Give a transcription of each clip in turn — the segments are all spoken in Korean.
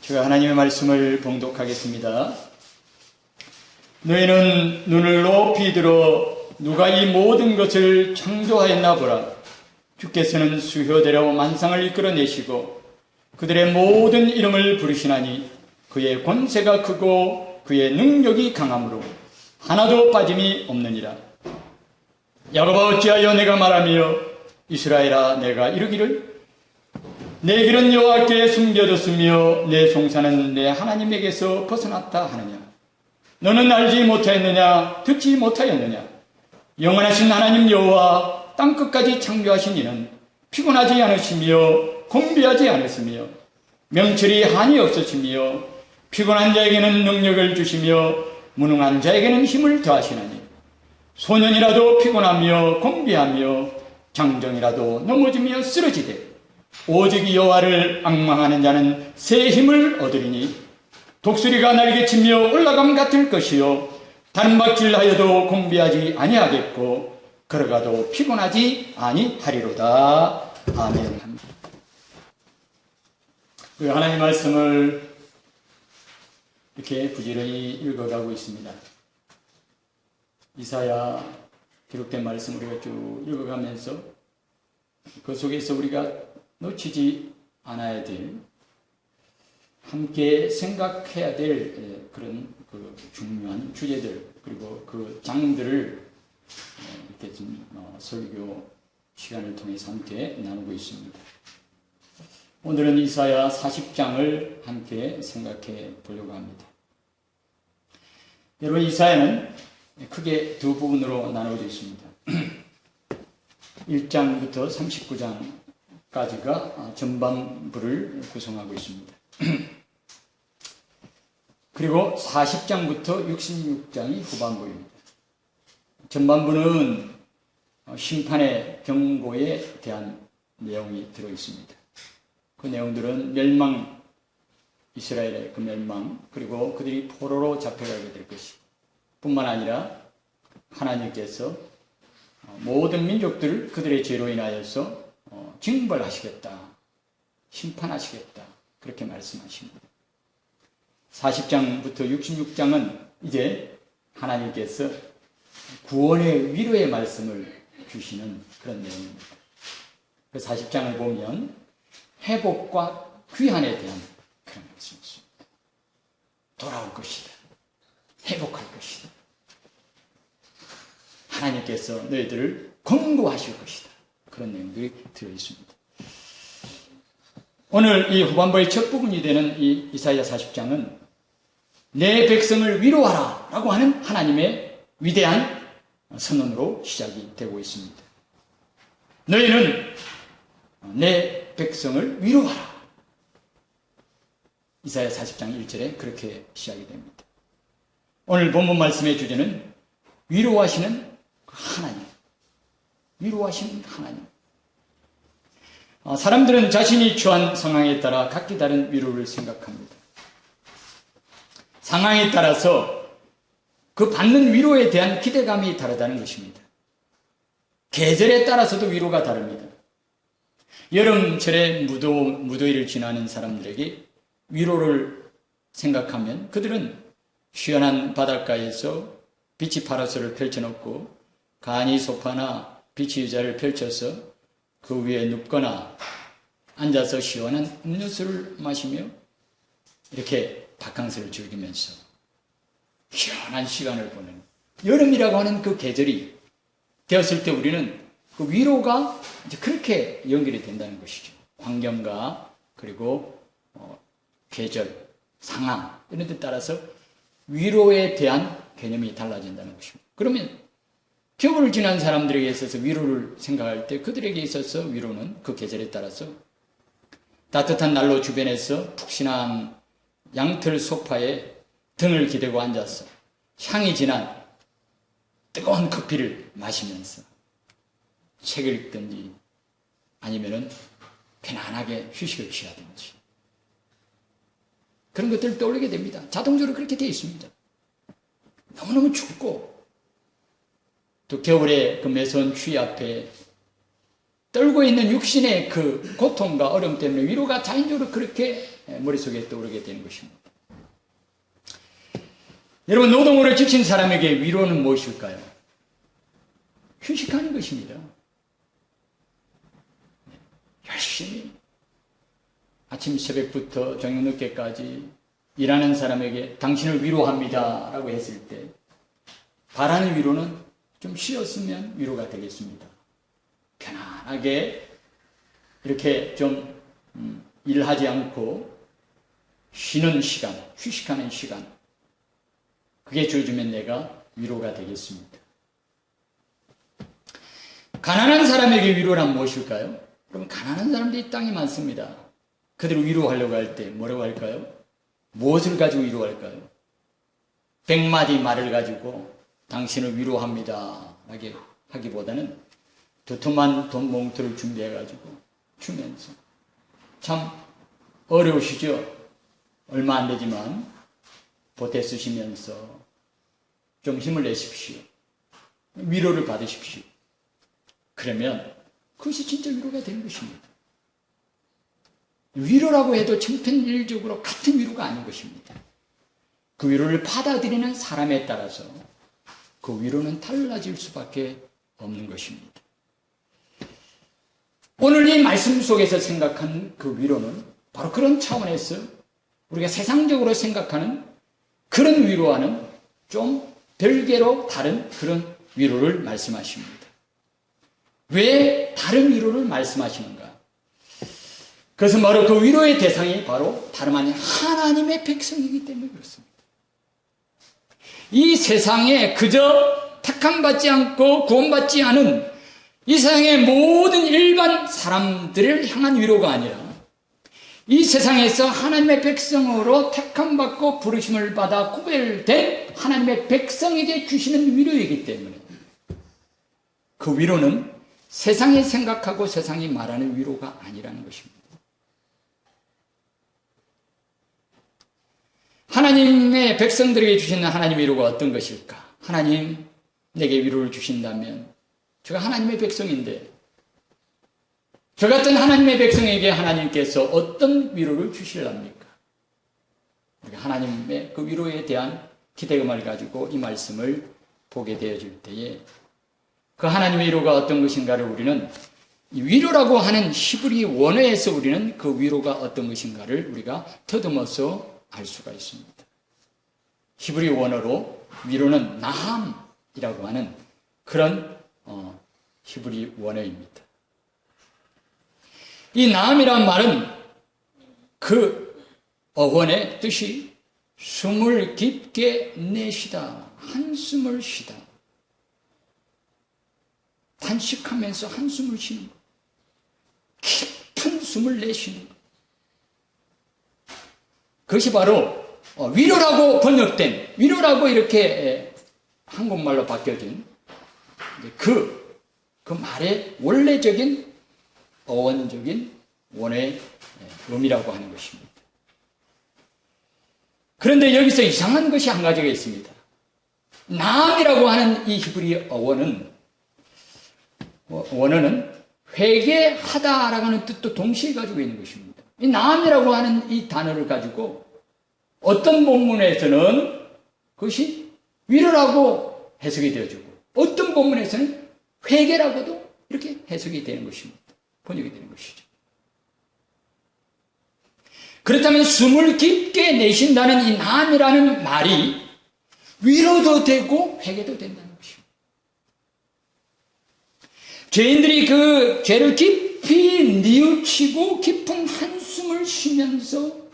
제가 하나님의 말씀을 봉독하겠습니다. 너희는 눈을 높이 들어 누가 이 모든 것을 창조하였나 보라. 주께서는 수효대로 만상을 이끌어내시고 그들의 모든 이름을 부르시나니 그의 권세가 크고 그의 능력이 강함으로 하나도 빠짐이 없느니라. 야곱아 어찌하여 내가 말하며 이스라엘아 내가 이르기를 내 길은 여호와께 숨겨졌으며 내 송사는 내 하나님에게서 벗어났다 하느냐. 너는 알지 못하였느냐 듣지 못하였느냐. 영원하신 하나님 여호와 땅끝까지 창조하신 이는 피곤하지 않으시며 곤비하지 않으시며 명철이 한이 없으시며 피곤한 자에게는 능력을 주시며 무능한 자에게는 힘을 더하시나니 소년이라도 피곤하며 곤비하며 장정이라도 넘어지며 쓰러지되 오직 여호와를 앙망하는 자는 새 힘을 얻으리니 독수리가 날개치며 올라감 같을 것이요 단박질하여도 곤비하지 아니하겠고 걸어가도 피곤하지 아니하리로다. 아멘. 하나님의 말씀을 이렇게 부지런히 읽어가고 있습니다. 이사야 기록된 말씀 우리가 쭉 읽어가면서 그 속에서 우리가 놓치지 않아야 될, 함께 생각해야 될 그런 그 중요한 주제들 그리고 그 장들을 이렇게 좀 설교 시간을 통해서 함께 나누고 있습니다. 오늘은 이사야 40장을 함께 생각해 보려고 합니다. 여러분, 이사야는 크게 두 부분으로 나누어져 있습니다. 1장부터 39장까지가 전반부를 구성하고 있습니다. 그리고 40장부터 66장이 후반부입니다. 전반부는 심판의 경고에 대한 내용이 들어있습니다. 그 내용들은 멸망, 이스라엘의 그 멸망, 그리고 그들이 포로로 잡혀가게 될 것이 뿐만 아니라 하나님께서 모든 민족들을 그들의 죄로 인하여서 징벌하시겠다, 심판하시겠다, 그렇게 말씀하십니다. 40장부터 66장은 이제 하나님께서 구원의 위로의 말씀을 주시는 그런 내용입니다. 그 40장을 보면 회복과 귀환에 대한 그런 말씀이 있습니다. 돌아올 것이다. 회복할 것이다. 하나님께서 너희들을 권고하실 것이다. 그런 내용들이 들어있습니다. 오늘 이 후반부의 첫 부분이 되는 이 이사야 40장은 내 백성을 위로하라 라고 하는 하나님의 위대한 선언으로 시작이 되고 있습니다. 너희는 내 백성을 위로하라. 이사야 40장 1절에 그렇게 시작이 됩니다. 오늘 본문 말씀의 주제는 위로하시는 하나님. 위로하시는 하나님. 사람들은 자신이 처한 상황에 따라 각기 다른 위로를 생각합니다. 상황에 따라서 그 받는 위로에 대한 기대감이 다르다는 것입니다. 계절에 따라서도 위로가 다릅니다. 여름철에 무더위를 지나는 사람들에게 위로를 생각하면 그들은 시원한 바닷가에서 비치 파라솔을 펼쳐놓고 간이 소파나 비치 의자를 펼쳐서 그 위에 눕거나 앉아서 시원한 음료수를 마시며 이렇게 바캉스를 즐기면서 시원한 시간을 보내는 여름이라고 하는 그 계절이 되었을 때 우리는 그 위로가 이제 그렇게 연결이 된다는 것이죠. 환경과 그리고 계절, 상황 이런 데 따라서 위로에 대한 개념이 달라진다는 것입니다. 그러면 겨울을 지난 사람들에게 있어서 위로를 생각할 때 그들에게 있어서 위로는 그 계절에 따라서 따뜻한 난로 주변에서 푹신한 양털 소파에 등을 기대고 앉아서 향이 진한 뜨거운 커피를 마시면서 책을 읽든지 아니면은 편안하게 휴식을 취하든지 그런 것들을 떠올리게 됩니다. 자동적으로 그렇게 되어 있습니다. 너무너무 춥고 또 겨울에 그 매서운 추위 앞에 떨고 있는 육신의 그 고통과 어려움 때문에 위로가 자연적으로 그렇게 머릿속에 떠오르게 되는 것입니다. 여러분, 노동으로 지친 사람에게 위로는 무엇일까요? 휴식하는 것입니다. 열심히 아침 새벽부터 저녁 늦게까지 일하는 사람에게 당신을 위로합니다 라고 했을 때 바라는 위로는 좀 쉬었으면 위로가 되겠습니다. 편안하게 이렇게 좀 일하지 않고 쉬는 시간, 휴식하는 시간, 그게 주어지면 내가 위로가 되겠습니다. 가난한 사람에게 위로란 무엇일까요? 그럼 가난한 사람들이 땅에 많습니다. 그들을 위로하려고 할 때 뭐라고 할까요? 무엇을 가지고 위로할까요? 100마디 말을 가지고 당신을 위로합니다 하기보다는 두툼한 돈 봉투를 준비해가지고 주면서, 참 어려우시죠? 얼마 안 되지만 보태 쓰시면서 좀 힘을 내십시오. 위로를 받으십시오. 그러면 그것이 진짜 위로가 되는 것입니다. 위로라고 해도 천편일적으로 같은 위로가 아닌 것입니다. 그 위로를 받아들이는 사람에 따라서 그 위로는 달라질 수밖에 없는 것입니다. 오늘 이 말씀 속에서 생각한 그 위로는 바로 그런 차원에서 우리가 세상적으로 생각하는 그런 위로와는 좀 별개로 다른 그런 위로를 말씀하십니다. 왜 다른 위로를 말씀하시는가? 그것은 바로 그 위로의 대상이 바로 다름 아닌 하나님의 백성이기 때문에 그렇습니다. 이 세상에 그저 택함받지 않고 구원받지 않은 이 세상의 모든 일반 사람들을 향한 위로가 아니라 이 세상에서 하나님의 백성으로 택함받고 부르심을 받아 구별된 하나님의 백성에게 주시는 위로이기 때문에 그 위로는 세상이 생각하고 세상이 말하는 위로가 아니라는 것입니다. 하나님의 백성들에게 주시는 하나님의 위로가 어떤 것일까? 하나님 내게 위로를 주신다면 제가 하나님의 백성인데 저 같은 하나님의 백성에게 하나님께서 어떤 위로를 주실랍니까? 우리가 하나님의 그 위로에 대한 기대감을 가지고 이 말씀을 보게 되어질 때에 그 하나님의 위로가 어떤 것인가를 우리는 이 위로라고 하는 히브리 원어에서 우리는 그 위로가 어떤 것인가를 우리가 더듬어서 알 수가 있습니다. 히브리 원어로 위로는 나함이라고 하는 그런 히브리 원어입니다. 이 나함이란 말은 그 어원의 뜻이 숨을 깊게 내쉬다, 한숨을 쉬다, 단식하면서 한숨을 쉬는 것, 깊은 숨을 내쉬는 것. 그것이 바로 위로라고 번역된, 위로라고 이렇게 한국말로 바뀌어진 그 말의 원래적인 어원적인 원어의 의미라고 하는 것입니다. 그런데 여기서 이상한 것이 한 가지가 있습니다. 나함이라고 하는 이 히브리 원어는 회개하다라고 하는 뜻도 동시에 가지고 있는 것입니다. 이 나함이라고 하는 이 단어를 가지고 어떤 본문에서는 그것이 위로라고 해석이 되어지고 어떤 본문에서는 회개라고도 이렇게 해석이 되는 것입니다. 번역이 되는 것이죠. 그렇다면 숨을 깊게 내쉰다는 이 나함이라는 말이 위로도 되고 회개도 된다는 것입니다. 죄인들이 그 죄를 깊이 뉘우치고 깊은 한숨을 쉬면서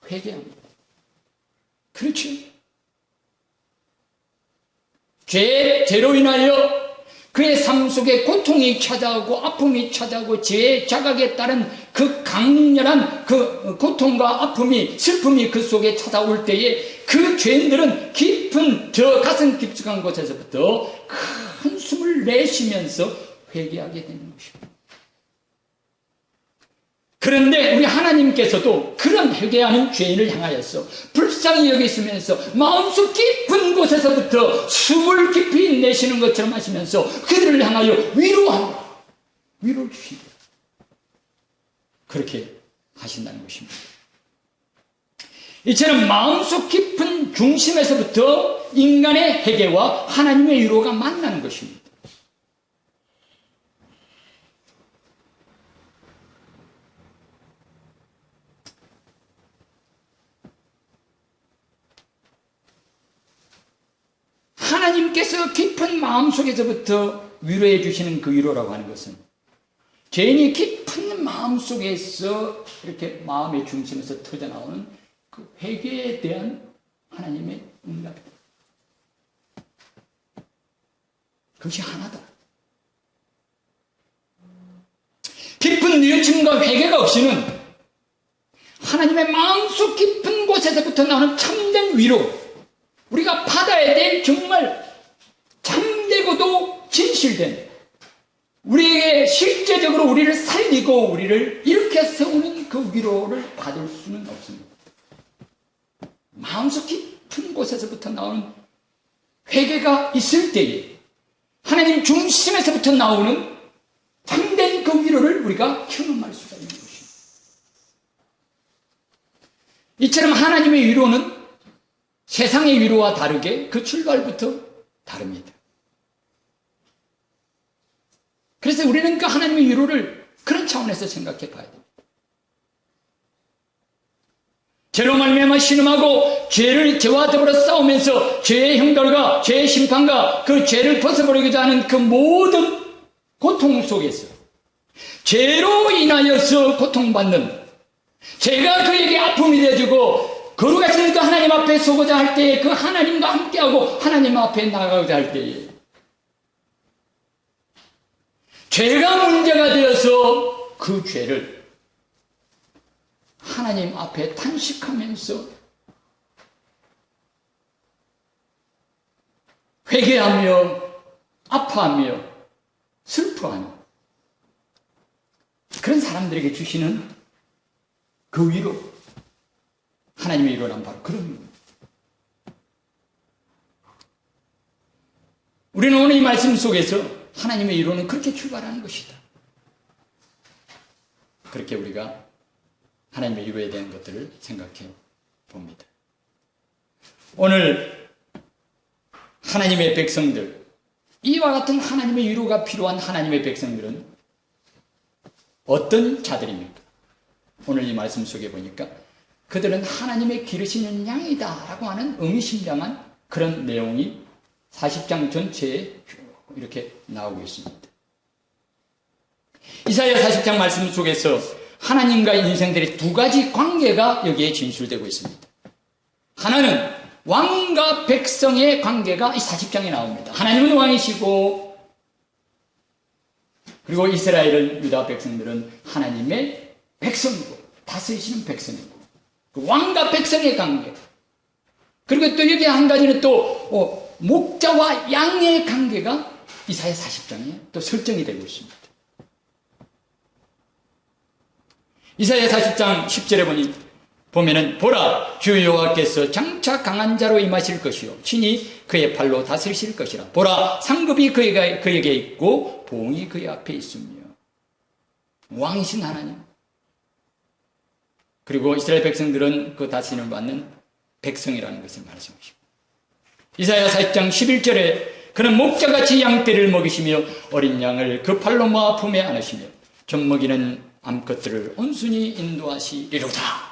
회개합니다. 그렇죠. 죄로 인하여 그의 삶 속에 고통이 찾아오고 아픔이 찾아오고 죄의 자각에 따른 그 강렬한 그 고통과 아픔이 슬픔이 그 속에 찾아올 때에 그 죄인들은 깊은 저 가슴 깊숙한 곳에서부터 큰 숨을 내쉬면서 회개하게 되는 것입니다. 그런데 우리 하나님께서도 그런 회개하는 죄인을 향하여서 불쌍히 여기시면서 마음속 깊은 곳에서부터 숨을 깊이 내쉬는 것처럼 하시면서 그들을 향하여 위로합니다. 위로를 주십니다. 그렇게 하신다는 것입니다. 이처럼 마음속 깊은 중심에서부터 인간의 회개와 하나님의 위로가 만나는 것입니다. 하나님께서 깊은 마음속에서부터 위로해 주시는 그 위로라고 하는 것은 죄인이 깊은 마음속에서 이렇게 마음의 중심에서 터져나오는 그 회개에 대한 하나님의 응답이다. 그것이 하나다. 깊은 뉘우침과 회개가 없이는 하나님의 마음속 깊은 곳에서부터 나오는 참된 위로, 우리가 받아야 될 정말 참되고도 진실된, 우리에게 실제적으로 우리를 살리고 우리를 이렇게 세우는 그 위로를 받을 수는 없습니다. 마음속 깊은 곳에서부터 나오는 회개가 있을 때에 하나님 중심에서부터 나오는 참된 그 위로를 우리가 경험할 수가 있는 것입니다. 이처럼 하나님의 위로는 세상의 위로와 다르게 그 출발부터 다릅니다. 그래서 우리는 그 하나님의 위로를 그런 차원에서 생각해 봐야 됩니다. 죄로 말미암아 신음하고 죄와 더불어 싸우면서 죄의 형벌과 죄의 심판과 그 죄를 벗어버리고자 하는 그 모든 고통 속에서 죄로 인하여서 고통받는, 죄가 그에게 아픔이 되어주고 거룩하신 그 하나님 앞에 서고자 할 때에, 그 하나님과 함께하고 하나님 앞에 나가고자 할 때에 죄가 문제가 되어서 그 죄를 하나님 앞에 탄식하면서 회개하며 아파하며 슬퍼하는 그런 사람들에게 주시는 그 위로, 하나님의 위로란 바로 그런 위로입니다. 우리는 오늘 이 말씀 속에서 하나님의 위로는 그렇게 출발하는 것이다. 그렇게 우리가 하나님의 위로에 대한 것들을 생각해 봅니다. 오늘 하나님의 백성들, 이와 같은 하나님의 위로가 필요한 하나님의 백성들은 어떤 자들입니까? 오늘 이 말씀 속에 보니까 그들은 하나님의 기르시는 양이다 라고 하는 의미심장한 그런 내용이 40장 전체에 이렇게 나오고 있습니다. 이사야 40장 말씀 속에서 하나님과 인생들의 두 가지 관계가 여기에 진술되고 있습니다. 하나는 왕과 백성의 관계가 이 40장에 나옵니다. 하나님은 왕이시고, 그리고 이스라엘은, 유다 백성들은 하나님의 백성이고 다스리시는 백성이고, 그 왕과 백성의 관계, 그리고 또 여기 한 가지는 또 목자와 양의 관계가 이사야 40장에 또 설정이 되고 있습니다. 이사야 40장 10절에 보면은 보라, 주 여호와께서 장차 강한 자로 임하실 것이요 친히 그의 팔로 다스리실 것이라. 보라, 상급이 그에게 있고 보응이 그의 앞에 있으며. 왕이신 하나님, 그리고 이스라엘 백성들은 그 다스림을 받는 백성이라는 것을 말씀하십니다. 이사야 40장 11절에 그는 목자같이 양떼를 먹이시며 어린 양을 그 팔로 모아 품에 안으시며 젖먹이는 암컷들을 온순히 인도하시리로다.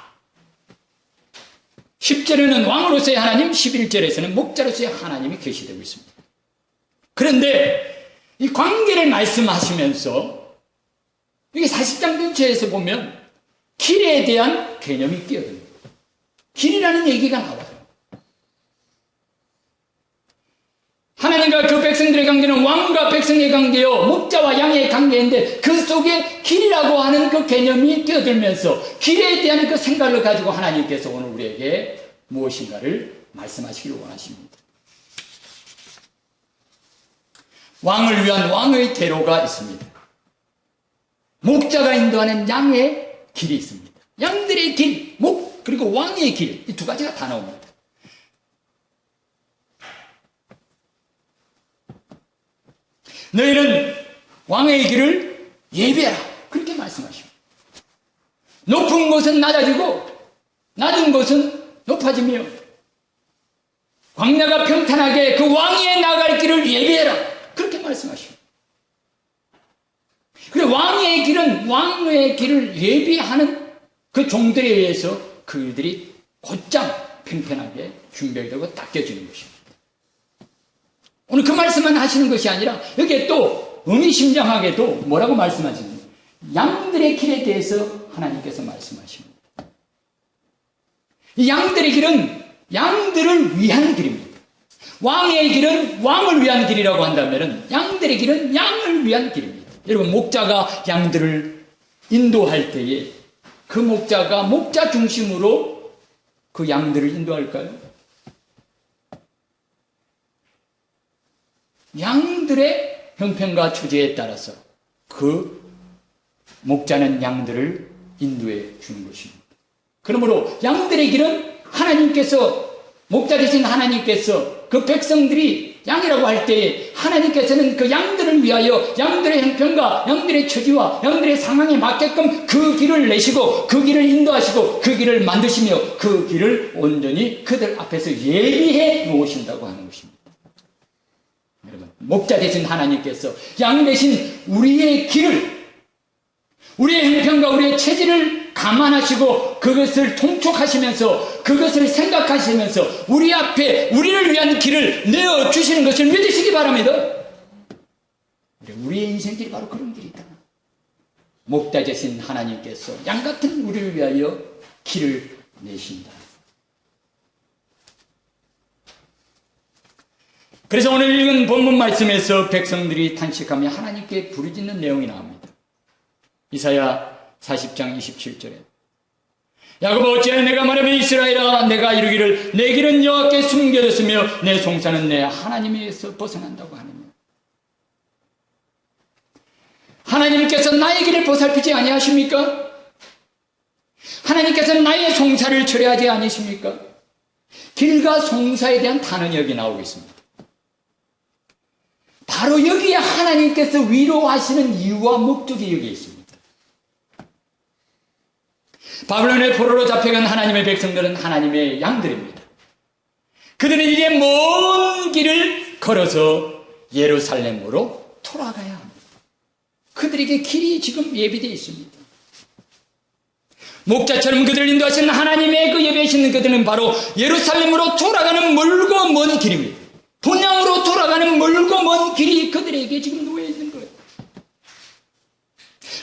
10절에는 왕으로서의 하나님, 11절에서는 목자로서의 하나님이 계시되고 있습니다. 그런데 이 관계를 말씀하시면서 이게 40장 전체에서 보면 길에 대한 개념이 끼어듭니다. 길이라는 얘기가 나와요. 하나님과 그 백성들의 관계는 왕과 백성의 관계요, 목자와 양의 관계인데 그 속에 길이라고 하는 그 개념이 끼어들면서 길에 대한 그 생각을 가지고 하나님께서 오늘 우리에게 무엇인가를 말씀하시기를 원하십니다. 왕을 위한 왕의 대로가 있습니다. 목자가 인도하는 양의 길이 있습니다. 양들의 길, 그리고 왕의 길, 이 두 가지가 다 나옵니다. 너희는 왕의 길을 예배하라, 그렇게 말씀하십니다. 높은 곳은 낮아지고 낮은 곳은 높아지며 광야가 평탄하게 그 왕위에 나갈 길을 예비해라. 그렇게 말씀하십니다. 그래 왕의 길을 예비하는 그 종들에 의해서 그들이 곧장 평평하게 준비되고 닦여지는 것입니다. 오늘 그 말씀만 하시는 것이 아니라 여기에 또 의미심장하게도 뭐라고 말씀하십니까? 양들의 길에 대해서 하나님께서 말씀하십니다. 이 양들의 길은 양들을 위한 길입니다. 왕의 길은 왕을 위한 길이라고 한다면 양들의 길은 양을 위한 길입니다. 여러분 목자가 양들을 인도할 때에 그 목자가 목자 중심으로 그 양들을 인도할까요? 양들의 형편과 처지에 따라서 그 목자는 양들을 인도해 주는 것입니다. 그러므로 양들의 길은 하나님께서 목자 되신 하나님께서 그 백성들이 양이라고 할 때에 하나님께서는 그 양들을 위하여 양들의 형편과 양들의 처지와 양들의 상황에 맞게끔 그 길을 내시고 그 길을 인도하시고 그 길을 만드시며 그 길을 온전히 그들 앞에서 예비해 놓으신다고 하는 것입니다. 여러분 목자 되신 하나님께서 양 되신 우리의 길을 우리의 형편과 우리의 체질을 감안하시고 그것을 통촉하시면서 그것을 생각하시면서 우리 앞에 우리를 위한 길을 내어주시는 것을 믿으시기 바랍니다. 우리의 인생길이 바로 그런 길이다. 목자 되신 하나님께서 양같은 우리를 위하여 길을 내신다. 그래서 오늘 읽은 본문 말씀에서 백성들이 탄식하며 하나님께 부르짖는 내용이 나옵니다. 이사야 40장 27절에 야곱아 어찌하여 내가 말하면 이스라엘아 내가 이르기를 내 길은 여호와께 숨겨졌으며 내 송사는 내 하나님에게서 벗어난다고 하느냐. 하나님께서 나의 길을 보살피지 아니하십니까? 하나님께서 나의 송사를 철회하지 아니십니까? 길과 송사에 대한 단언이 여기 나오고 있습니다. 바로 여기에 하나님께서 위로하시는 이유와 목적이 여기에 있습니다. 바벨론의 포로로 잡혀간 하나님의 백성들은 하나님의 양들입니다. 그들은 이제 먼 길을 걸어서 예루살렘으로 돌아가야 합니다. 그들에게 길이 지금 예비되어 있습니다. 목자처럼 그들을 인도하시는 하나님의 그 예배에 있는 그들은 바로 예루살렘으로 돌아가는 멀고 먼 길입니다. 본향으로 돌아가는 멀고 먼 길이 그들에게 지금 놓여 있는 거예요.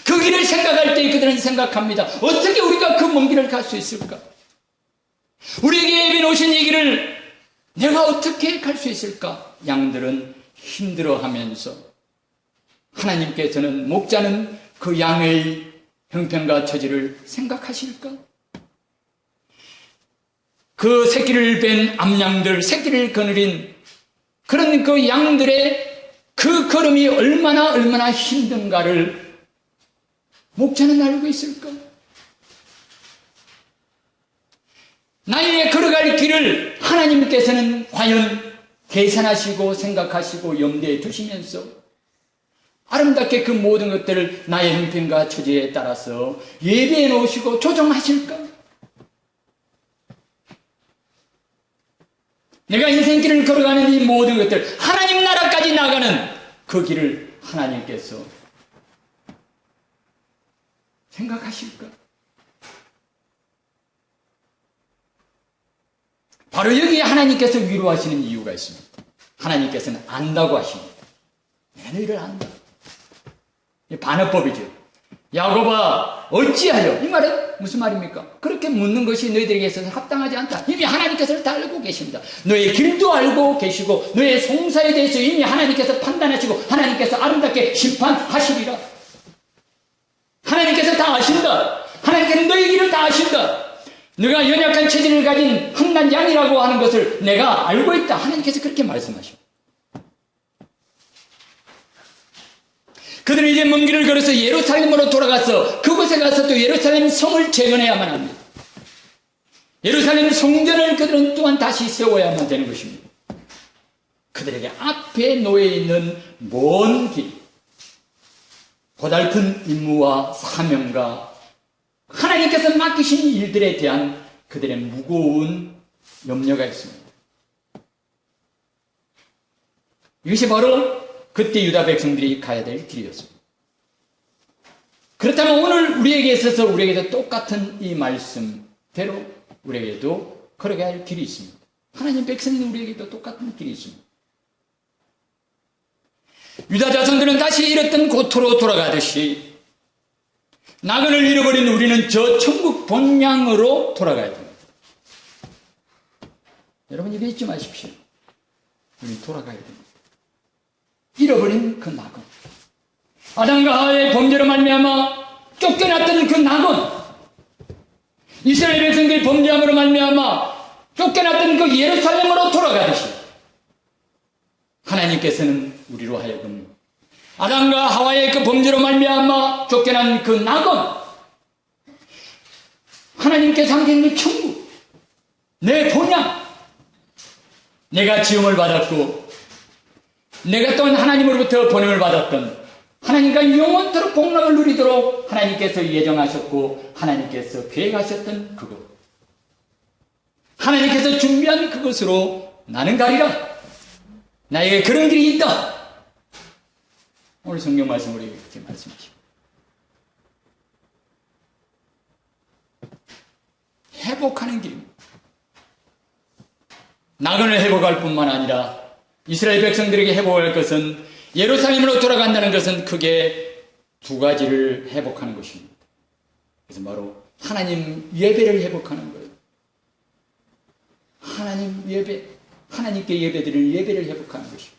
그 길을 생각할 때 그들은 생각합니다. 어떻게 우리가 그 먼 길을 갈 수 있을까? 우리에게 예비 놓으신 이 길을 내가 어떻게 갈 수 있을까? 양들은 힘들어하면서 하나님께서는 목자는 그 양의 형편과 처지를 생각하실까? 그 새끼를 뺀 암양들, 새끼를 거느린 그런 그 양들의 그 걸음이 얼마나 힘든가를 목자는 알고 있을까? 나의 걸어갈 길을 하나님께서는 과연 계산하시고 생각하시고 염두에 두시면서 아름답게 그 모든 것들을 나의 형편과 처지에 따라서 예배해 놓으시고 조정하실까? 내가 인생길을 걸어가는 이 모든 것들, 하나님 나라까지 나가는 그 길을 하나님께서 생각하실까? 바로 여기에 하나님께서 위로하시는 이유가 있습니다. 하나님께서는 안다고 하십니다. 내가 너희를 안다. 반어법이죠. 야곱아 어찌하여, 이 말은 무슨 말입니까? 그렇게 묻는 것이 너희들에게 있어서 합당하지 않다. 이미 하나님께서 다 알고 계십니다. 너의 길도 알고 계시고 너의 송사에 대해서 이미 하나님께서 판단하시고 하나님께서 아름답게 심판하시리라. 하나님께서 다 아신다. 하나님께서 너의 길을 다 아신다. 너가 연약한 체질을 가진 흠난 양이라고 하는 것을 내가 알고 있다. 하나님께서 그렇게 말씀하십니다. 그들은 이제 먼 길을 걸어서 예루살렘으로 돌아가서 그곳에 가서 또 예루살렘 성을 재건해야만 합니다. 예루살렘 성전을 그들은 또한 다시 세워야만 되는 것입니다. 그들에게 앞에 놓여 있는 먼 길, 고달픈 임무와 사명과 하나님께서 맡기신 일들에 대한 그들의 무거운 염려가 있습니다. 이것이 바로 그때 유다 백성들이 가야 될 길이었습니다. 그렇다면 오늘 우리에게 있어서 우리에게도 똑같은 이 말씀대로 우리에게도 걸어가야 할 길이 있습니다. 하나님 백성인 우리에게도 똑같은 길이 있습니다. 유다 자손들은 다시 잃었던 고토로 돌아가듯이 나그네를 잃어버린 우리는 저 천국 본향으로 돌아가야 됩니다. 여러분 이거 잊지 마십시오. 우리 돌아가야 됩니다. 잃어버린 그 낙원, 아담과 하와의 범죄로 말미암아 쫓겨났던 그 낙원, 이스라엘 백성들이 범죄함으로 말미암아 쫓겨났던 그 예루살렘으로 돌아가듯이 하나님께서는 우리로 하여금 아담과 하와의 그 범죄로 말미암아 쫓겨난 그 낙원, 하나님께서 함께한 그 천국, 내 본향, 내가 지음을 받았고 내가 또한 하나님으로부터 보냄을 받았던 하나님과 영원토록 복락을 누리도록 하나님께서 예정하셨고 하나님께서 계획하셨던 그것, 하나님께서 준비한 그것으로 나는 가리라. 나에게 그런 길이 있다. 오늘 성경 말씀으로 이렇게 말씀하십니다. 회복하는 길입니다. 낙원을 회복할 뿐만 아니라 이스라엘 백성들에게 회복할 것은, 예루살렘으로 돌아간다는 것은 크게 두 가지를 회복하는 것입니다. 그래서 바로 하나님 예배를 회복하는 거예요. 하나님 예배, 하나님께 예배드리는 예배를 회복하는 것입니다.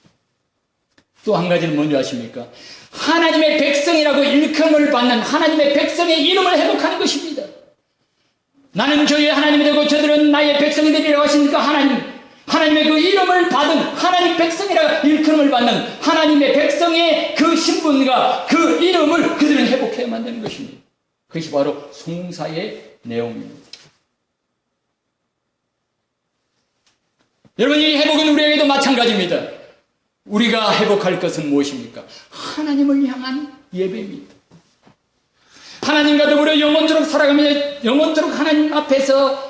또 한 가지는 뭔지 아십니까? 하나님의 백성이라고 일컬음을 받는 하나님의 백성의 이름을 회복하는 것입니다. 나는 저희의 하나님이 되고 저들은 나의 백성이 되리라고 하시니까 하나님의 그 이름을 받은 하나님 백성이라 일컬음을 받는 하나님의 백성의 그 신분과 그 이름을 그들은 회복해야 만드는 것입니다. 그것이 바로 송사의 내용입니다. 여러분, 이 회복은 우리에게도 마찬가지입니다. 우리가 회복할 것은 무엇입니까? 하나님을 향한 예배입니다. 하나님과 더불어 영원토록 살아가며 영원토록 하나님 앞에서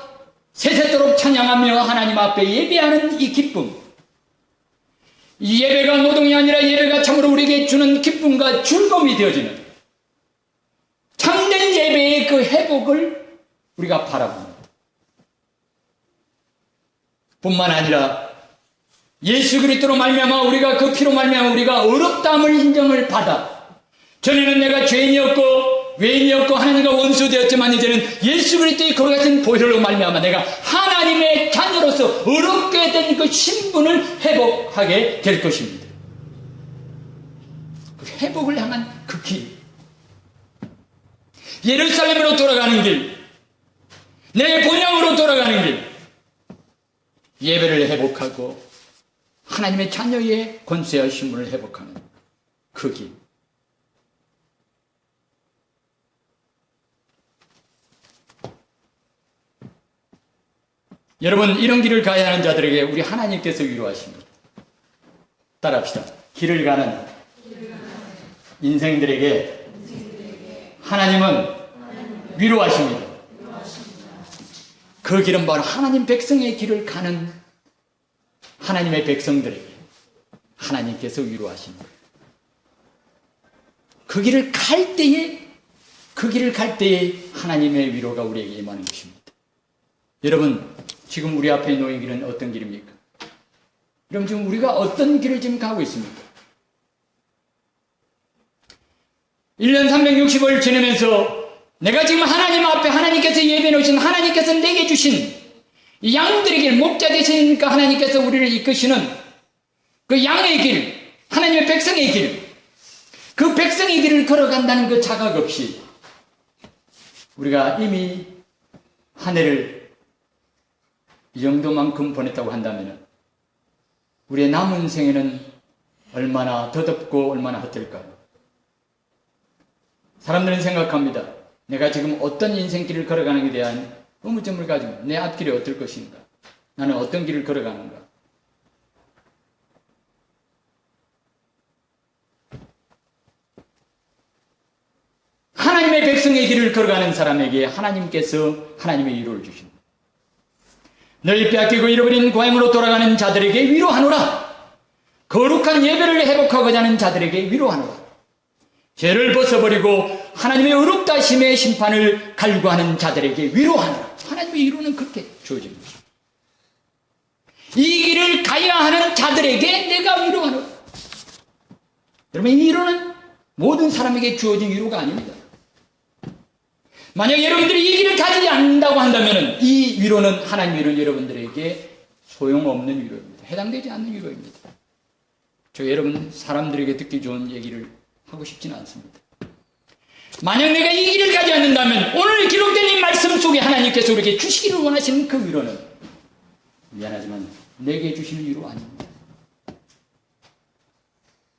세세토록 찬양하며 하나님 앞에 예배하는 이 기쁨, 이 예배가 노동이 아니라 예배가 참으로 우리에게 주는 기쁨과 즐거움이 되어지는 참된 예배의 그 회복을 우리가 바라봅니다. 뿐만 아니라 예수 그리스도로 말미암아 우리가 그 피로 말미암아 우리가 어렵다함을 인정을 받아, 전에는 내가 죄인이었고 외인이었고 하나님과 원수되었지만 이제는 예수 그리스도의 거룩 같은 보혈로 말미암아 내가 하나님의 자녀로서 어렵게 된 그 신분을 회복하게 될 것입니다. 그 회복을 향한 그 길, 예루살렘으로 돌아가는 길, 내 본향으로 돌아가는 길, 예배를 회복하고 하나님의 자녀의 권세와 신분을 회복하는 그 길. 여러분, 이런 길을 가야 하는 자들에게 우리 하나님께서 위로하십니다. 따라합시다. 길을 가는 인생들에게 하나님은 위로하십니다. 그 길은 바로 하나님 백성의 길을 가는 하나님의 백성들에게 하나님께서 위로하십니다. 그 길을 갈 때에 하나님의 위로가 우리에게 임하는 것입니다. 여러분, 지금 우리 앞에 놓인 길은 어떤 길입니까? 그럼 지금 우리가 어떤 길을 지금 가고 있습니까? 1년 360을 지내면서 내가 지금 하나님 앞에 하나님께서 예배해 놓으신 하나님께서 내게 주신 이 양들의 길, 목자 되시니까 하나님께서 우리를 이끄시는 그 양의 길, 하나님의 백성의 길, 그 백성의 길을 걸어간다는 그 자각 없이 우리가 이미 한 해를 이 정도만큼 보냈다고 한다면 우리의 남은 생에는 얼마나 더덥고 얼마나 헛될까요? 사람들은 생각합니다. 내가 지금 어떤 인생길을 걸어가는에 대한 의문점을 가지고 내 앞길이 어떨 것인가? 나는 어떤 길을 걸어가는가? 하나님의 백성의 길을 걸어가는 사람에게 하나님께서 하나님의 위로를 주십니다. 늘 빼앗기고 잃어버린 고향으로 돌아가는 자들에게 위로하노라. 거룩한 예배를 회복하고자 하는 자들에게 위로하노라. 죄를 벗어버리고 하나님의 의롭다 하심의 심판을 갈구하는 자들에게 위로하노라. 하나님의 위로는 그렇게 주어집니다. 이 길을 가야 하는 자들에게 내가 위로하노라. 여러분, 이 위로는 모든 사람에게 주어진 위로가 아닙니다. 만약 여러분들이 이 길을 가지 않는다고 한다면 이 위로는, 하나님 위로는 여러분들에게 소용없는 위로입니다. 해당되지 않는 위로입니다. 저 여러분 사람들에게 듣기 좋은 얘기를 하고 싶지는 않습니다. 만약 내가 이 길을 가지 않는다면 오늘 기록된 이 말씀 속에 하나님께서 우리에게 주시기를 원하시는 그 위로는, 미안하지만 내게 주시는 위로 아닙니다.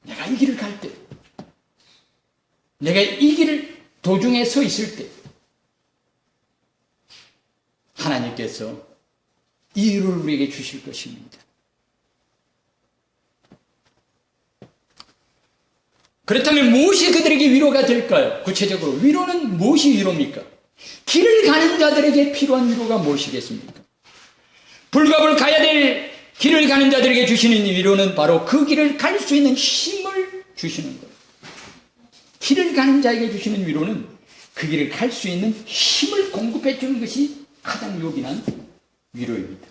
내가 이 길을 갈 때, 내가 이 길을 도중에 서 있을 때 하나님께서 이 위로를 우리에게 주실 것입니다. 그렇다면 무엇이 그들에게 위로가 될까요? 구체적으로 위로는 무엇이 위로입니까? 길을 가는 자들에게 필요한 위로가 무엇이겠습니까? 불갑을 가야 될 길을 가는 자들에게 주시는 위로는 바로 그 길을 갈 수 있는 힘을 주시는 거예요. 길을 가는 자에게 주시는 위로는 그 길을 갈 수 있는 힘을 공급해 주는 것이 가장 요긴한 위로입니다.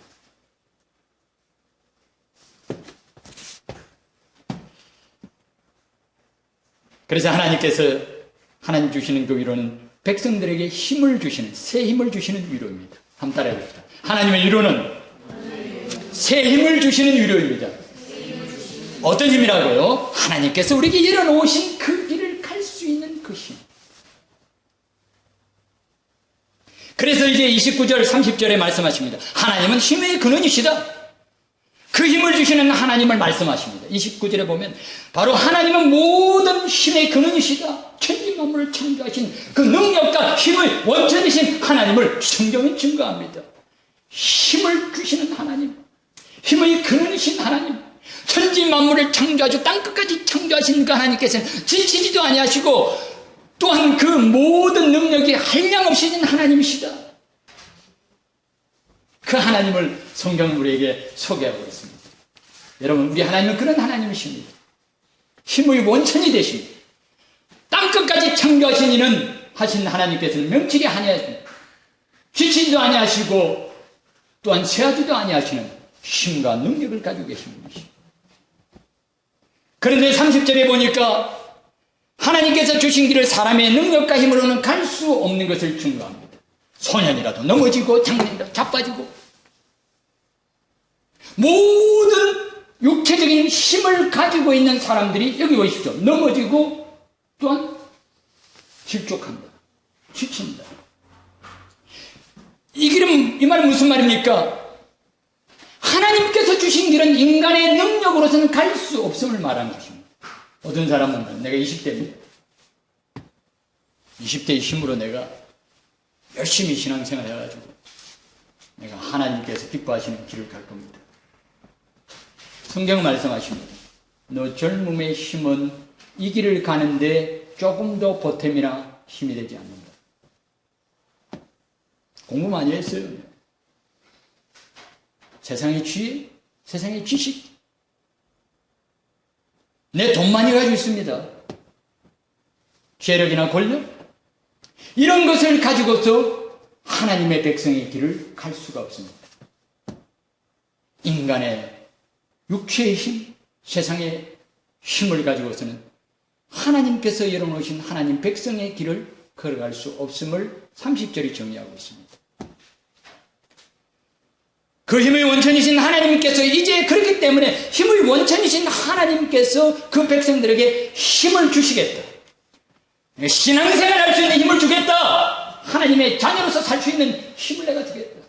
그래서 하나님께서 하나님 주시는 그 위로는 백성들에게 힘을 주시는, 새 힘을 주시는 위로입니다. 한번 따라해 봅시다. 하나님의 위로는 새 힘을 주시는 위로입니다. 어떤 힘이라고요? 하나님께서 우리에게 열어놓으신 그 길을 갈 수 있는 그 힘. 그래서 이제 29절 30절에 말씀하십니다. 하나님은 힘의 근원이시다. 그 힘을 주시는 하나님을 말씀하십니다. 29절에 보면 바로 하나님은 모든 힘의 근원이시다. 천지 만물을 창조하신 그 능력과 힘의 원천이신 하나님을 성경은 증거합니다. 힘을 주시는 하나님, 힘의 근원이신 하나님, 천지 만물을 창조하시고 땅끝까지 창조하신 그 하나님께서는 지치지도 아니하시고 또한 그 모든 능력이 한량없이 진 하나님이시다. 그 하나님을 성경은 우리에게 소개하고 있습니다. 여러분, 우리 하나님은 그런 하나님이십니다. 힘의 원천이 되십니다. 땅끝까지 창조하신 이는 하신 하나님께서는 명칠이 아니하십니다. 지치지도 아니하시고 또한 쇠하지도 아니하시는 힘과 능력을 가지고 계신 분이십니다. 그런데 30절에 보니까 하나님께서 주신 길을 사람의 능력과 힘으로는 갈 수 없는 것을 증거합니다. 소년이라도 넘어지고 장년이라도 자빠지고 모든 육체적인 힘을 가지고 있는 사람들이 여기 보십시오. 넘어지고 또한 실족합니다. 지칩니다. 이 말은 무슨 말입니까? 하나님께서 주신 길은 인간의 능력으로서는 갈 수 없음을 말하는 것입니다. 어떤 사람은 내가 20대입니다. 20대의 힘으로 내가 열심히 신앙생활 해가지고 내가 하나님께서 기뻐하시는 길을 갈 겁니다. 성경은 말씀하십니다. 너 젊음의 힘은 이 길을 가는데 조금 더 보탬이나 힘이 되지 않는다. 공부 많이 했어요. 세상의 지혜, 세상의 지식, 내 돈 많이 가지고 있습니다. 재력이나 권력, 이런 것을 가지고서 하나님의 백성의 길을 갈 수가 없습니다. 인간의 육체의 힘, 세상의 힘을 가지고서는 하나님께서 열어놓으신 하나님 백성의 길을 걸어갈 수 없음을 30절이 정리하고 있습니다. 그 힘의 원천이신 하나님께서 이제 그렇기 때문에 힘의 원천이신 하나님께서 그 백성들에게 힘을 주시겠다. 신앙생활 할 수 있는 힘을 주겠다. 하나님의 자녀로서 살 수 있는 힘을 내가 주겠다.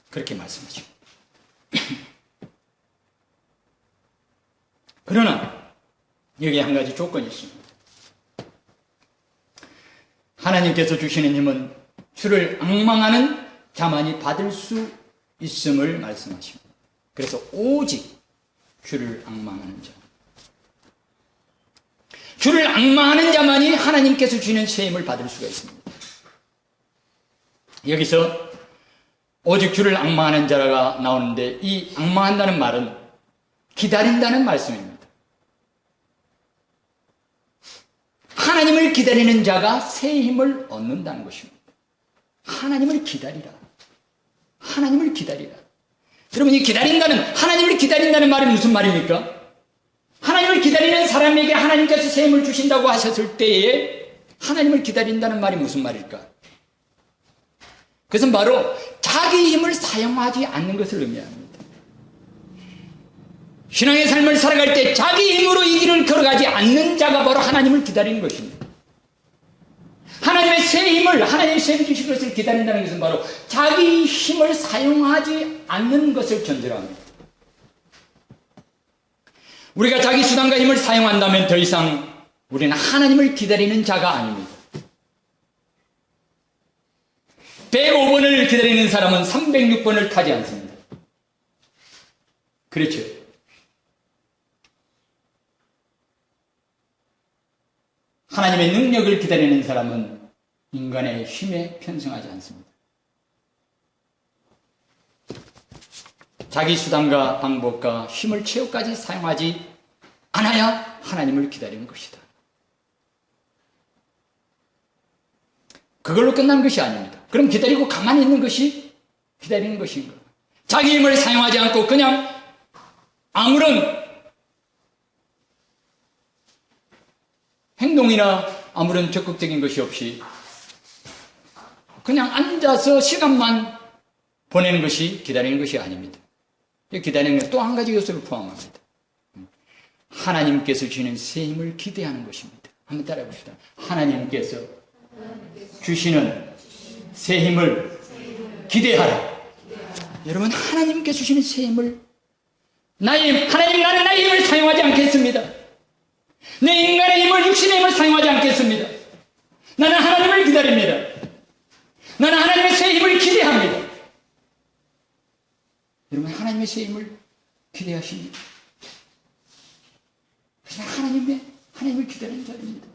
그렇게 말씀하십니다. 그러나 여기에 한 가지 조건이 있습니다. 하나님께서 주시는 힘은 주를 앙망하는 자만이 받을 수 있음을 말씀하십니다. 그래서 오직 주를 앙망하는 자. 주를 앙망하는 자만이 하나님께서 주시는 새 힘을 받을 수가 있습니다. 여기서 오직 주를 앙망하는 자가 나오는데, 이 앙망한다는 말은 기다린다는 말씀입니다. 하나님을 기다리는 자가 새 힘을 얻는다는 것입니다. 하나님을 기다리라. 하나님을 기다리라. 여러분, 이 기다린다는, 하나님을 기다린다는 말이 무슨 말입니까? 하나님을 기다리는 사람에게 하나님께서 새 힘을 주신다고 하셨을 때에 하나님을 기다린다는 말이 무슨 말일까? 그것은 바로 자기 힘을 사용하지 않는 것을 의미합니다. 신앙의 삶을 살아갈 때 자기 힘으로 이 길을 걸어가지 않는 자가 바로 하나님을 기다리는 것입니다. 하나님의 새 힘을, 하나님의 새 힘을 주실 것을 기다린다는 것은 바로 자기 힘을 사용하지 않는 것을 전제합니다. 우리가 자기 수단과 힘을 사용한다면 더 이상 우리는 하나님을 기다리는 자가 아닙니다. 105번을 기다리는 사람은 306번을 타지 않습니다. 그렇죠? 하나님의 능력을 기다리는 사람은 인간의 힘에 편승하지 않습니다. 자기 수단과 방법과 힘을 최후까지 사용하지 않아야 하나님을 기다리는 것이다. 그걸로 끝난 것이 아닙니다. 그럼 기다리고 가만히 있는 것이 기다리는 것인가? 자기 힘을 사용하지 않고 그냥 아무런 행동이나 아무런 적극적인 것이 없이 그냥 앉아서 시간만 보내는 것이 기다리는 것이 아닙니다. 기다리는 것 또 한 가지 요소를 포함합니다. 하나님께서 주시는 새 힘을 기대하는 것입니다. 한번 따라해 봅시다. 하나님께서 주시는 새 힘을 기대하라. 여러분, 하나님께서 주시는 새 힘을 나는 나의 힘을 사용하지 않겠습니다. 내 인간의 힘을, 육신의 힘을 사용하지 않겠습니다. 나는 하나님을 기다립니다. 나는 하나님의 새 힘을 기대합니다. 여러분, 하나님의 새 힘을 기대하십니다. 하나님을 기다리는 자입니다.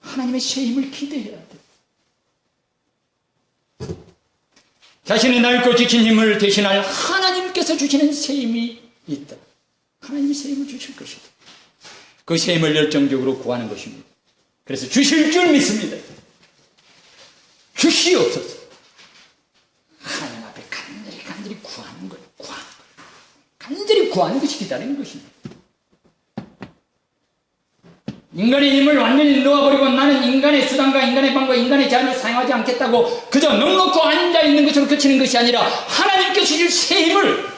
하나님의 새 힘을 기대해야 돼. 자신의 낡고 지친 힘을 대신할 하나님께서 주시는 새 힘이 있다. 하나님이 새 힘을 주실 것이다. 그 새 힘을 열정적으로 구하는 것입니다. 그래서 주실 줄 믿습니다. 주시옵소서. 하나님 앞에 간절히 구하는 거예요. 간절히 구하는 것이 기다리는 것입니다. 인간의 힘을 완전히 놓아버리고 나는 인간의 수단과 인간의 방법, 인간의 자원을 사용하지 않겠다고 그저 넉넉고 앉아있는 것으로 그치는 것이 아니라 하나님께서 주실 새 힘을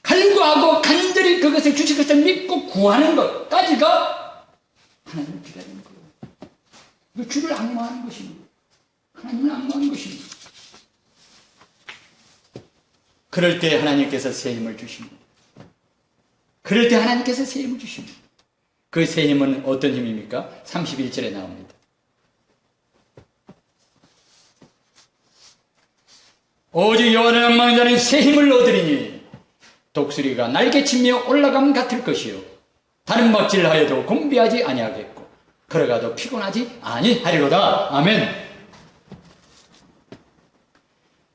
간구하고 간절히 그것을 주실 것을 믿고 구하는 것까지가 하나님을 기다리는 거예요. 이거 주를 앙망하는 것입니다. 하나님을 앙망하는 것입니다. 그럴 때 하나님께서 새 힘을 주십니다. 그럴 때 하나님께서 새 힘을 주십니다. 그 새 힘은 어떤 힘입니까? 31절에 나옵니다. 오직 여호와를 앙망하는 자는 새 힘을 얻으리니 독수리가 날개치며 올라감 같을 것이요 다른 박질하여도 곤비하지 아니하겠고 걸어가도 피곤하지 아니하리로다. 아멘.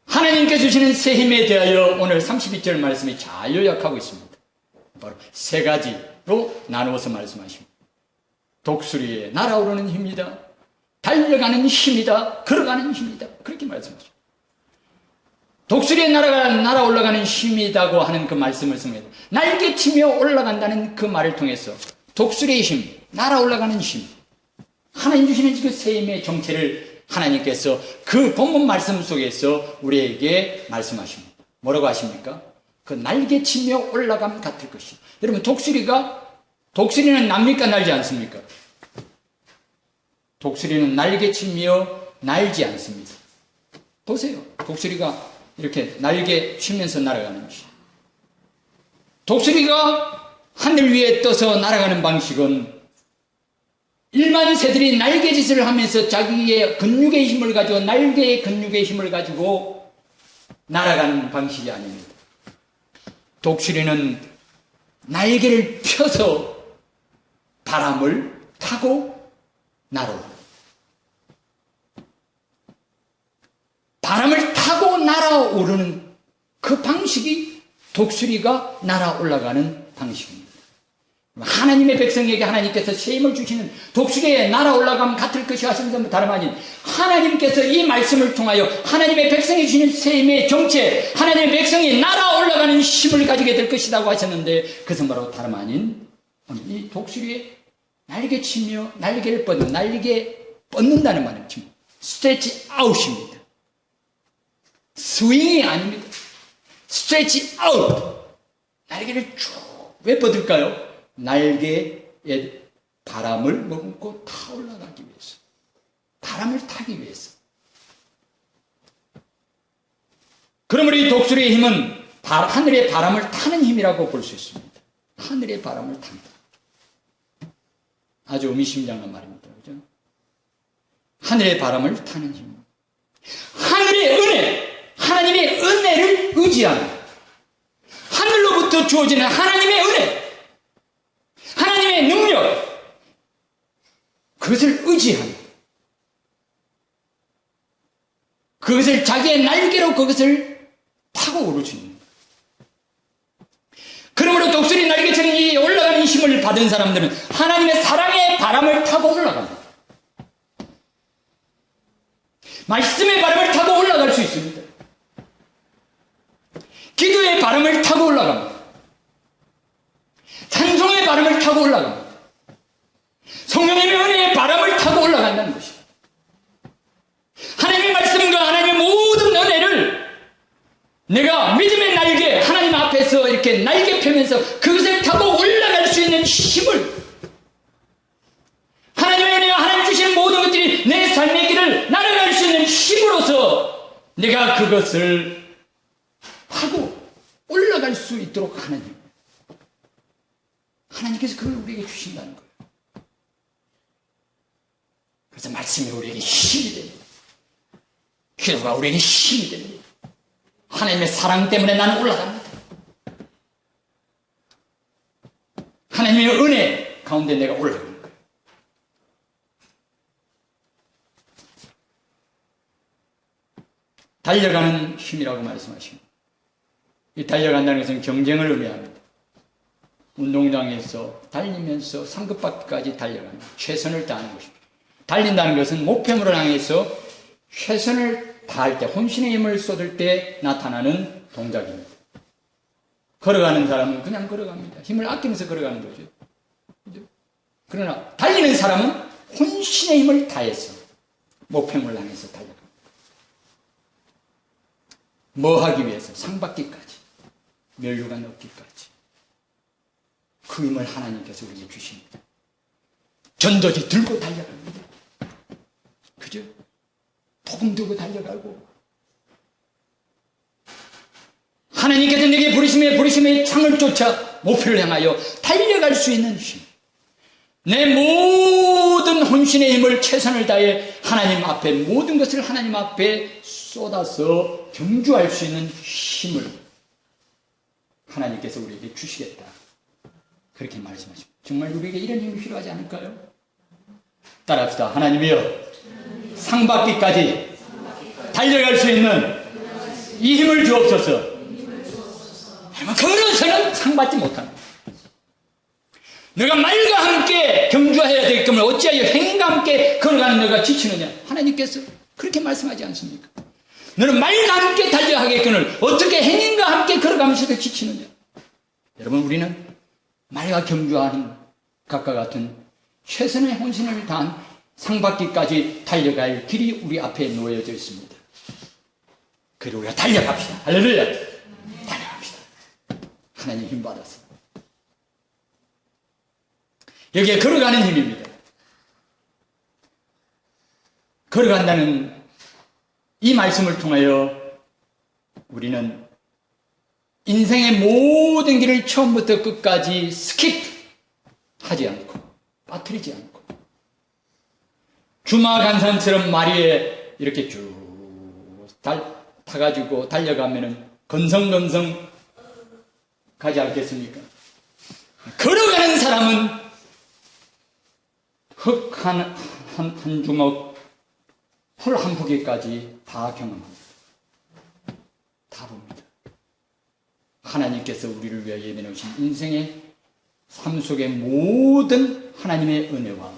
하나님께 주시는 새 힘에 대하여 오늘 32절 말씀이 잘 요약하고 있습니다. 바로 세 가지로 나누어서 말씀하십니다. 독수리의 날아오르는 힘이다. 달려가는 힘이다. 걸어가는 힘이다. 그렇게 말씀하십니다. 독수리의 날아 올라가는 힘이다고 하는 그 말씀을 씁니다. 날개치며 올라간다는 그 말을 통해서 독수리의 힘, 날아 올라가는 힘, 하나님 주시는 그 새 힘의 정체를 하나님께서 그 본문 말씀 속에서 우리에게 말씀하십니다. 뭐라고 하십니까? 그 날개치며 올라감 같을 것이다. 여러분, 독수리는 납니까? 날지 않습니까? 독수리는 날개치며 날지 않습니다. 보세요. 독수리가 이렇게 날개 치면서 날아가는 것이죠. 독수리가 하늘 위에 떠서 날아가는 방식은 일반 새들이 날개짓을 하면서 자기의 근육의 힘을 가지고 날개의 근육의 힘을 가지고 날아가는 방식이 아닙니다. 독수리는 날개를 펴서 바람을 타고 날아옵니다. 바람을 타고 날아오르는 그 방식이 독수리가 날아 올라가는 방식입니다. 하나님의 백성에게 하나님께서 세임을 주시는 독수리에 날아 올라가면 같을 것이 하시는 것은 다름 아닌 하나님께서 이 말씀을 통하여 하나님의 백성이 주시는 세임의 정체, 하나님의 백성이 날아 올라가는 힘을 가지게 될 것이라고 하셨는데 그것은 바로 다름 아닌 이 독수리에 날개치며 날개를 뻗는, 날개 뻗는다는 말입니다. 스트레치 아웃입니다. 스윙이 아닙니다. 스트레치 아웃. 날개를 쭉 왜 뻗을까요? 날개에 바람을 머금고 타 올라가기 위해서. 바람을 타기 위해서. 그러므로 이 독수리의 힘은 하늘의 바람을 타는 힘이라고 볼 수 있습니다. 하늘의 바람을 탄다. 아주 의미심장한 말입니다. 그죠? 하늘의 바람을 타는 힘. 하늘의 은혜, 하나님의 은혜를 의지하는, 하늘로부터 주어지는 하나님의 은혜, 하나님의 능력, 그것을 의지하는, 그것을 자기의 날개로 그것을 타고 오를 수 있는. 그러므로 독수리 날개처럼 이 올라가는 힘을 받은 사람들은 하나님의 사랑의 바람을 타고 올라갑니다. 말씀의 바람을 타고 올라갈 수 있습니다. 기도의 바람을 타고 올라갑니다. 찬송의 바람을 타고 올라갑니다. 성령님의 은혜의 바람을 타고 올라간다는 것입니다. 하나님의 말씀과 하나님의 모든 은혜를 내가 믿음의 날개, 하나님 앞에서 이렇게 날개 펴면서 그것을 타고 올라갈 수 있는 힘을, 하나님의 은혜와 하나님 주시는 모든 것들이 내 삶의 길을 날아갈 수 있는 힘으로서 내가 그것을 하고 올라갈 수 있도록 하는, 하나님께서 그걸 우리에게 주신다는 거예요. 그래서 말씀이 우리에게 힘이 됩니다. 기도가 우리에게 힘이 됩니다. 하나님의 사랑 때문에 나는 올라갑니다. 하나님의 은혜 가운데 내가 올라가는 거예요. 달려가는 힘이라고 말씀하십니다. 이 달려간다는 것은 경쟁을 의미합니다. 운동장에서 달리면서 상급받기까지 달려가는, 최선을 다하는 것입니다. 달린다는 것은 목표물을 향해서 최선을 다할 때, 혼신의 힘을 쏟을 때 나타나는 동작입니다. 걸어가는 사람은 그냥 걸어갑니다. 힘을 아끼면서 걸어가는 거죠. 그러나 달리는 사람은 혼신의 힘을 다해서 목표물을 향해서 달려갑니다. 뭐 하기 위해서? 상 받기까지, 멸류관 얻기까지. 그 힘을 하나님께서 우리에게 주십니다. 전도지 들고 달려갑니다. 그죠? 복음 들고 달려가고, 하나님께서 내게 부르심의 창을 쫓아 목표를 향하여 달려갈 수 있는 힘, 내 모든 혼신의 힘을 최선을 다해 하나님 앞에 모든 것을 하나님 앞에 쏟아서 경주할 수 있는 힘을 하나님께서 우리에게 주시겠다, 그렇게 말씀하십니다. 정말 우리에게 이런 힘이 필요하지 않을까요? 따라합시다. 하나님이여, 상 받기까지 달려갈 수 있는 이 힘을 주옵소서. 걸어서는 상 받지 못합니다. 너가 말과 함께 경주해야 되기 때문에 어찌하여 행인과 함께 걸어가는 너가 지치느냐? 하나님께서 그렇게 말씀하지 않습니까? 너는 말과 함께 달려하겠거늘 어떻게 행인과 함께 걸어가면서도 지치느냐? 여러분, 우리는 말과 경주하는 각과 같은 최선의 혼신을 다한 상받기까지 달려갈 길이 우리 앞에 놓여져 있습니다. 그리고 우리가 달려갑시다. 할렐루야! 달려갑시다. 하나님 힘 받았어. 여기에 걸어가는 힘입니다. 걸어간다는 이 말씀을 통하여 우리는 인생의 모든 길을 처음부터 끝까지 스킵하지 않고 빠뜨리지 않고 주마간산처럼 마리에 이렇게 쭉 타가지고 달려가면은 건성건성 가지 않겠습니까? 걸어가는 사람은 흙 한 주먹, 풀 한 포기까지 다 경험합니다. 다 봅니다. 하나님께서 우리를 위하여 예비해 놓으신 인생의 삶 속의 모든 하나님의 은혜와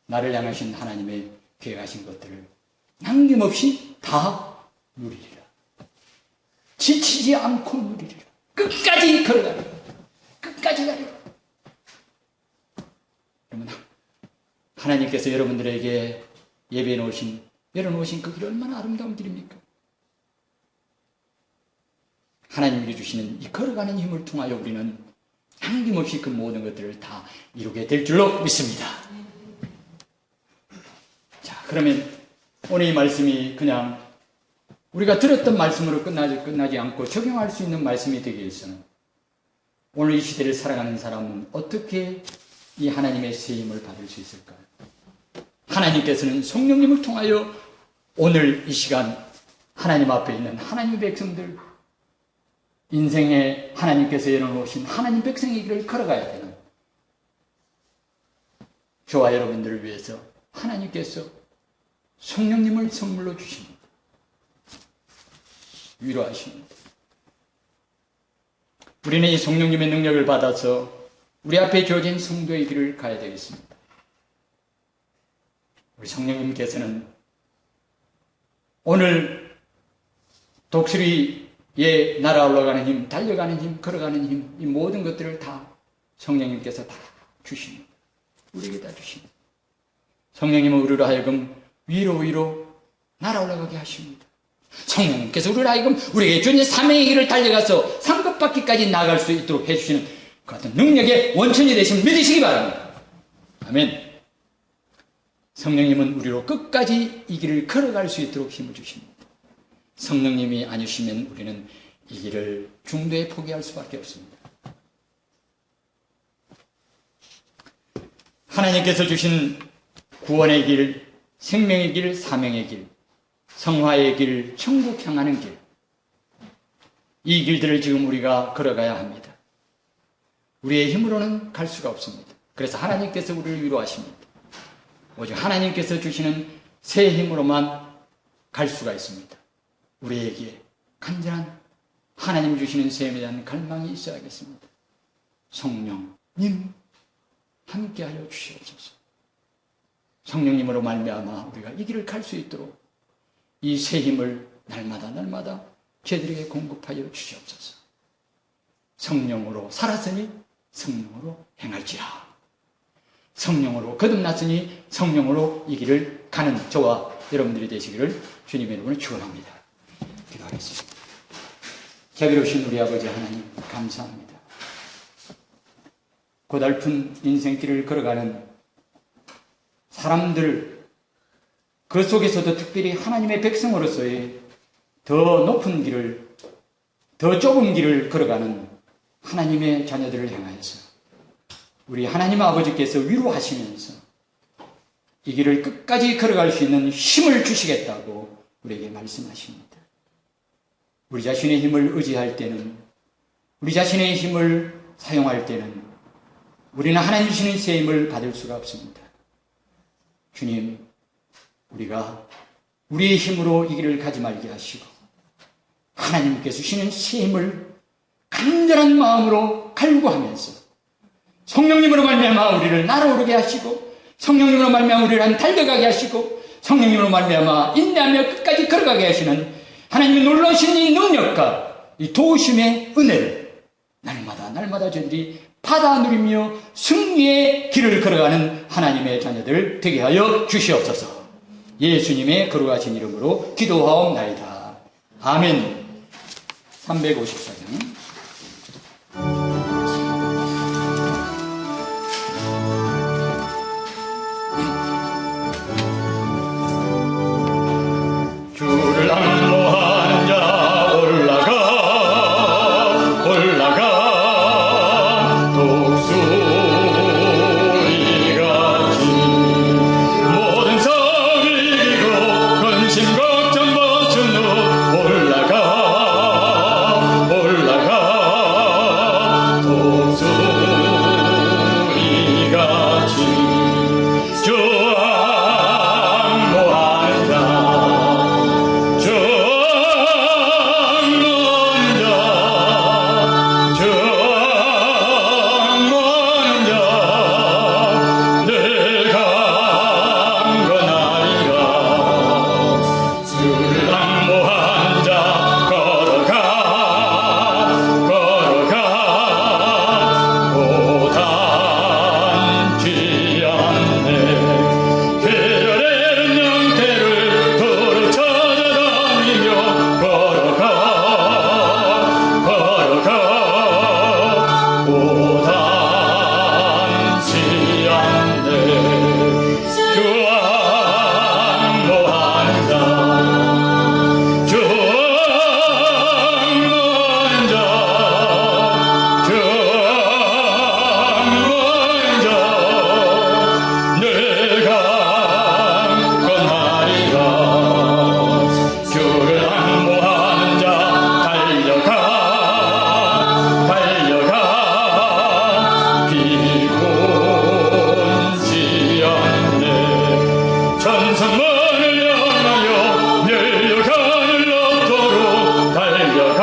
나를 향하신 하나님의 계획하신 것들을 남김없이 다 누리리라. 지치지 않고 누리리라. 끝까지 걸어가리라. 끝까지 가리라. 여러분, 하나님께서 여러분들에게 예배해 놓으신, 열어놓으신 그 길이 얼마나 아름다운 길입니까? 하나님이 주시는 이 걸어가는 힘을 통하여 우리는 남김없이 그 모든 것들을 다 이루게 될 줄로 믿습니다. 자, 그러면 오늘 이 말씀이 그냥 우리가 들었던 말씀으로 끝나지 않고 적용할 수 있는 말씀이 되기 위해서는 오늘 이 시대를 살아가는 사람은 어떻게 이 하나님의 세임을 받을 수 있을까요? 하나님께서는 성령님을 통하여 오늘 이 시간 하나님 앞에 있는 하나님의 백성들, 인생에 하나님께서 열어놓으신 하나님 백성의 길을 걸어가야 되는 저와 여러분들을 위해서 하나님께서 성령님을 선물로 주십니다. 위로하십니다. 우리는 이 성령님의 능력을 받아서 우리 앞에 주어진 성도의 길을 가야 되겠습니다. 우리 성령님께서는 오늘 독수리에 날아올라가는 힘, 달려가는 힘, 걸어가는 힘, 이 모든 것들을 다 성령님께서 다 주십니다. 우리에게 다 주십니다. 성령님은 우리로 하여금 위로 날아올라가게 하십니다. 성령님께서 우리로 하여금 우리에게 주는 사명의 길을 달려가서 상급받기까지 나아갈 수 있도록 해주시는 그 같은 능력의 원천이 되심을 믿으시기 바랍니다. 아멘. 성령님은 우리로 끝까지 이 길을 걸어갈 수 있도록 힘을 주십니다. 성령님이 아니시면 우리는 이 길을 중도에 포기할 수밖에 없습니다. 하나님께서 주신 구원의 길, 생명의 길, 사명의 길, 성화의 길, 천국 향하는 길, 이 길들을 지금 우리가 걸어가야 합니다. 우리의 힘으로는 갈 수가 없습니다. 그래서 하나님께서 우리를 위로하십니다. 오직 하나님께서 주시는 새 힘으로만 갈 수가 있습니다. 우리에게 간절한 하나님 주시는 새 힘에 대한 갈망이 있어야겠습니다. 성령님 함께하여 주시옵소서. 성령님으로 말미암아 우리가 이 길을 갈 수 있도록 이 새 힘을 날마다 저희들에게 공급하여 주시옵소서. 성령으로 살았으니 성령으로 행할지라. 성령으로 거듭났으니 성령으로 이 길을 가는 저와 여러분들이 되시기를 주님의 이름으로 축원합니다. 기도하겠습니다. 자비로우신 우리 아버지 하나님 감사합니다. 고달픈 인생길을 걸어가는 사람들, 그 속에서도 특별히 하나님의 백성으로서의 더 높은 길을, 더 좁은 길을 걸어가는 하나님의 자녀들을 향하여서 우리 하나님 아버지께서 위로하시면서 이 길을 끝까지 걸어갈 수 있는 힘을 주시겠다고 우리에게 말씀하십니다. 우리 자신의 힘을 의지할 때는, 우리 자신의 힘을 사용할 때는 우리는 하나님 주시는 새 힘을 받을 수가 없습니다. 주님, 우리가 우리의 힘으로 이 길을 가지 말게 하시고 하나님께서 주시는 새 힘을 간절한 마음으로 갈구하면서 성령님으로 말미암아 우리를 날아오르게 하시고 성령님으로 말미암아 우리를 달려가게 하시고 성령님으로 말미암아 인내하며 끝까지 걸어가게 하시는 하나님의 놀라우신 이 능력과 이 도우심의 은혜를 날마다 저희들이 받아 누리며 승리의 길을 걸어가는 하나님의 자녀들 되게 하여 주시옵소서. 예수님의 거룩하신 이름으로 기도하옵나이다. 아멘. 354장 주를 안모하는 자 올라가 독수리같이 모든 성을 이기고 근심 걱정 벗은 후 올라가 천성만을 향하여 멸려가는 로또로 달려가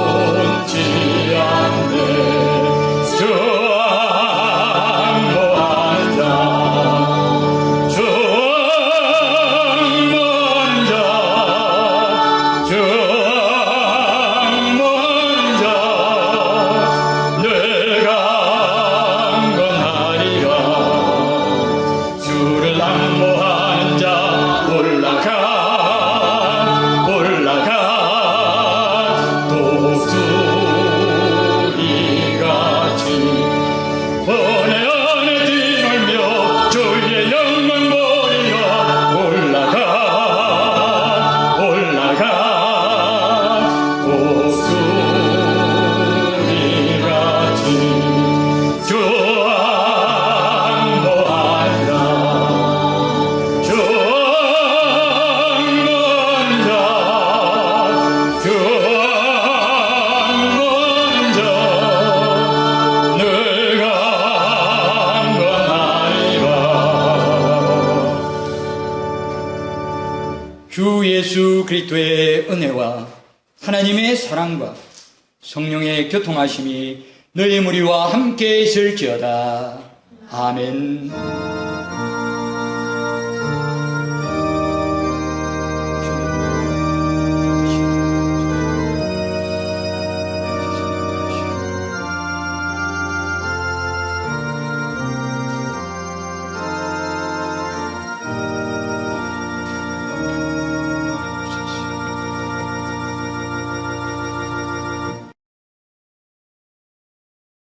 비곤치 않네. 주 항모한 자 주 예수 그리스도의 은혜와 하나님의 사랑과 성령의 교통하심이 너희 무리와 함께 있을지어다. 아멘.